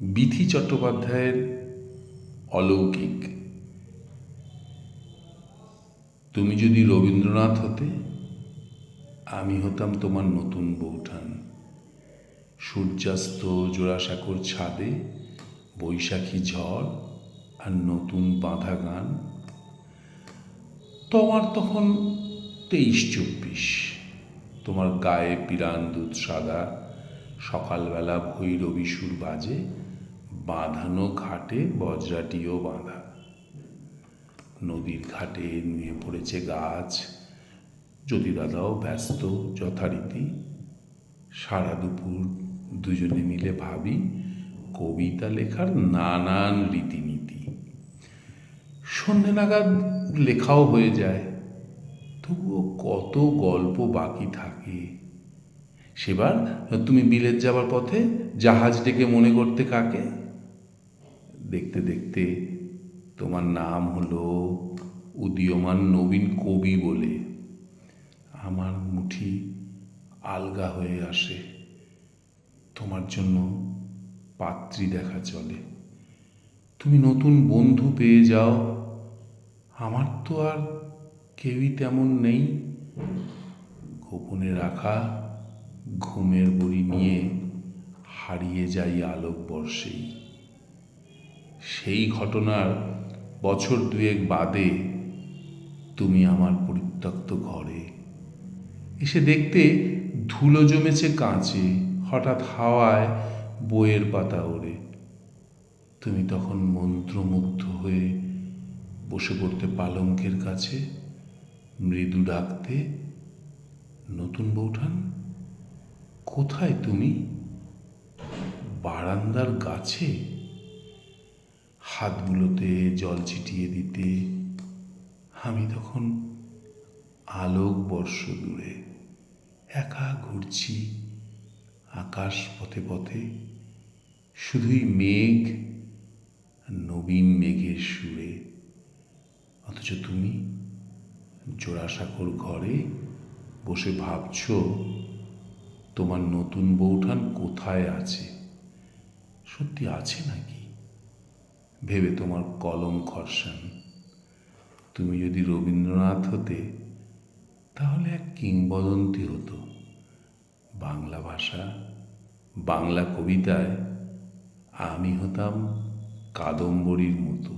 বিথি চট্টোপাধ্যায়ের অলৌকিক। তুমি যদি রবীন্দ্রনাথ হতে, আমি হতাম তোমার নতুন বউঠান। সূর্যাস্ত, জোড়াসাঁকোর ছাদে, বৈশাখী ঝড় আর নতুন বাঁধা গান। তোমার তখন 23-24। তোমার গায়ে পিরান দুধ সাদা, সকালবেলা ভৈরবী সুর বাজে, বাঁধানো ঘাটে বজরাটিও বাঁধা। নদীর ঘাটে নুয়ে পড়েছে গাছ, জ্যোতিদাদাও ব্যস্ত যথারীতি। সারা দুপুর দুজনে মিলে ভাবি কবিতা লেখার নানান রীতিনীতি। সন্ধে নাগাদ লেখাও হয়ে যায়, তবুও কত গল্প বাকি থাকে। সেবার তুমি বিলেত যাবার পথে জাহাজ ডেকে মনে করতে কাকে? দেখতে দেখতে তোমার নাম হলো উদীয়মান নবীন কবি বলে। আমার মুঠি আলগা হয়ে আসে, তোমার জন্য পাত্রী দেখা চলে। তুমি নতুন বন্ধু পেয়ে যাও, আমার তো আর কেউই তেমন নেই। গোপনে রাখা ঘুমের বড়ি নিয়ে হারিয়ে যাই আলোকবর্ষেই। সেই ঘটনার বছর 2 বাদে তুমি আমার পরিত্যক্ত ঘরে এসে দেখতে ধুলো জমেছে কাঁচে, হঠাৎ হাওয়ায় বইয়ের পাতা ওড়ে। তুমি তখন মন্ত্রমুগ্ধ হয়ে বসে পড়তে পালঙ্কের কাছে, মৃদু ডাকতে, নতুন বউঠান কোথায় তুমি? বারান্দার গাছে। হাতগুলোতে জল ছিটিয়ে দিতে আমি তখন আলোক বর্ষ দূরে একা ঘুরছি আকাশ পথে পথে, শুধুই মেঘ, নবীন মেঘের সুরে। অথচ তুমি জোড়াসাঁকোর ঘরে বসে ভাবছ তোমার নতুন বউঠান কোথায় আছে। সত্যি আছে নাকি? ভেবে তোমার কলম খরসান। তুমি যদি রবীন্দ্রনাথ হতে, তাহলে এক কিংবদন্তি হতো। বাংলা ভাষা, বাংলা কবিতায় আমি হতাম কাদম্বরীর মতো।